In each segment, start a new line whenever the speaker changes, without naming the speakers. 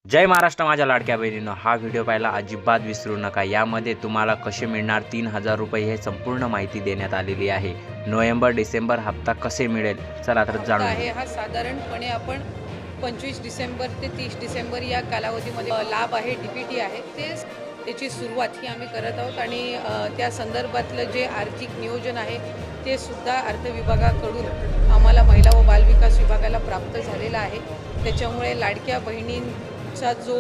जय महाराष्ट्र माझ्या लाडक्या बहिणींनो, हा व्हिडिओ पाहायला अजिबात विसरू नका। यामध्ये तुम्हाला कसे मिळणार 3000 रुपये हे संपूर्ण माहिती देण्यात आलेली आहे। नोव्हेंबर डिसेंबर हप्ता कसे मिळेल चला तर जाणून
आहे हा साधारणपणे आपण 25 डिसेंबर ते 30 डिसेंबर या कालावधीमध्ये लाभ आहे, डीपीटी आहे, त्याची सुरुवात ही आम्ही करत आहोत आणि त्या संदर्भातलं जे आर्थिक नियोजन आहे ते सुद्धा अर्थ विभागाकडून आम्हाला महिला व बालविकास विभागाला प्राप्त झालेला आहे। त्याच्यामुळे लाडक्या बहिणींचा जो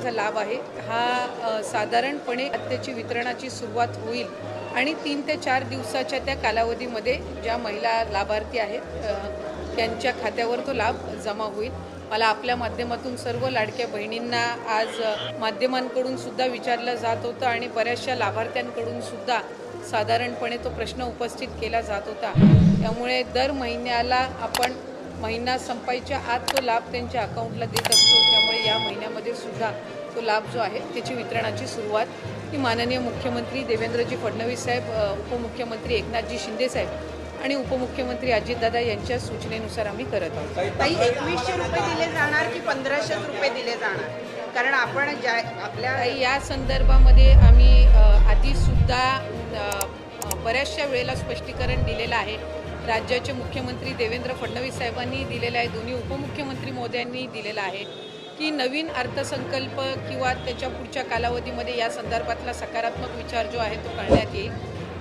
लाभ आहे हा साधारणपणे त्याची वितरणाची सुरुवात होईल आणि 3 ते 4 दिवसाच्या त्या कालावधीमध्ये ज्या महिला लाभार्थी आहेत त्यांच्या खात्यावर तो लाभ जमा होईल। मला आपल्या माध्यमातून सर्व लाडक्या बहिणींना आज माध्यमांकडून सुद्धा विचारलं जात होतं आणि बऱ्याचशा लाभार्थ्यांकडून सुद्धा साधारणपणे तो प्रश्न उपस्थित केला जात होता। त्यामुळे दर महिन्याला आपण महिना संपायच्या आत तो लाभ त्यांच्या अकाउंटला देत असतो। त्यामुळे या महिन्यामध्ये सुद्धा तो लाभ जो आहे त्याची वितरणाची सुरुवात ही माननीय मुख्यमंत्री देवेंद्रजी फडणवीस साहेब, उपमुख्यमंत्री एकनाथजी शिंदे साहेब आणि उपमुख्यमंत्री अजितदादा यांच्या सूचनेनुसार आम्ही करत आहोत।
ताई 2100 रुपये दिले जाणार की 1500 रुपये दिले जाणार? कारण आपण आपल्या
या संदर्भामध्ये आम्ही आधीसुद्धा बऱ्याचशा वेळेला स्पष्टीकरण दिलेलं आहे। राज्याचे मुख्यमंत्री देवेंद्र फडणवीस साहेबांनी दिलेलं आहे, दोन्ही उपमुख्यमंत्री महोदयांनी दिलेलं आहे की नवीन अर्थसंकल्प किंवा त्याच्या पुढच्या कालावधीमध्ये या संदर्भातला सकारात्मक विचार जो आहे तो करण्यात येईल।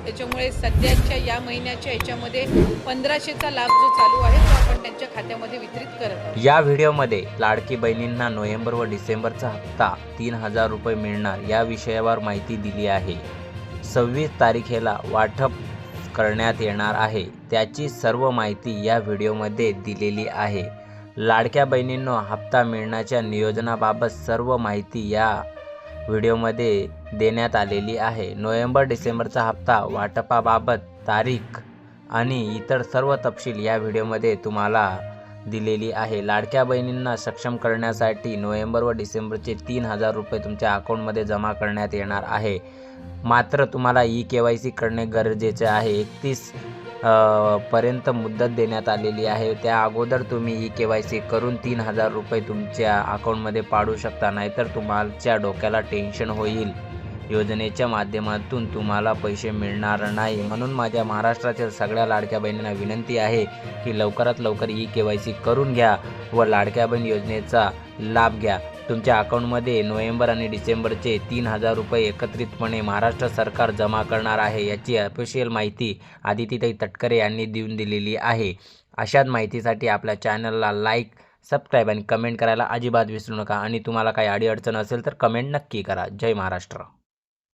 त्याच्यामुळे सध्याच्या या महिन्याच्या याच्यामध्ये 1500चा लाभ जो चालू आहे तो आपण त्यांच्या खात्यामध्ये वितरित करत आहोत।
या व्हिडिओमध्ये लाडकी बहिणींना नोव्हेंबर व डिसेंबरचा हप्ता 3000 रुपये मिळणार या विषयावर माहिती दिली आहे। 26 तारखेला वाटप करण्यात येणार आहे, त्याची सर्व माहिती या व्हिडिओमध्ये दिलेली आहे। लाडक्या बहिणींनो, हप्ता मिळण्याच्या नियोजनाबाबत सर्व माहिती या व्हिडिओमध्ये देण्यात आलेली आहे। नोव्हेंबर डिसेंबरचा हप्ता वाटपाबाबत तारीख आणि इतर सर्व तपशील या व्हिडिओमध्ये तुम्हाला दिलेली आहे। लाडक्या बहिणींना सक्षम करण्यासाठी नोव्हेंबर व डिसेंबरचे 3000 रुपये तुमच्या अकाउंटमध्ये जमा करण्यात येणार आहे। मात्र तुम्हाला KYC करणे गरजेचे आहे। 31 पर्यंत मुदत देण्यात आलेली आहे। त्या अगोदर तुम्ही KYC करून 3000 रुपये तुमच्या अकाउंटमध्ये पाडू शकता, नाहीतर तुमच्या डोक्याला टेन्शन होईल। योजनेच्या माध्यमातून तुम्हाला पैसे मिळणार नाही। म्हणून माझ्या महाराष्ट्रातील सगळ्या लाडक्या बहिणींना विनंती आहे की लवकरात लवकर KYC करून घ्या व लाडक्या बहीण योजनेचा लाभ घ्या। तुमच्या अकाउंटमध्ये नोव्हेंबर आणि डिसेंबरचे 3000 रुपये एकत्रितपणे महाराष्ट्र सरकार जमा करणार आहे, याची ऑफिशियल माहिती आदितीताई तटकरे यांनी देऊन दिलेली आहे। अशाच माहितीसाठी आपल्या चॅनलला लाईक, सबस्क्राईब आणि कमेंट करायला अजिबात विसरू नका आणि तुम्हाला काही अडीअडचण असेल तर कमेंट नक्की करा। जय महाराष्ट्र।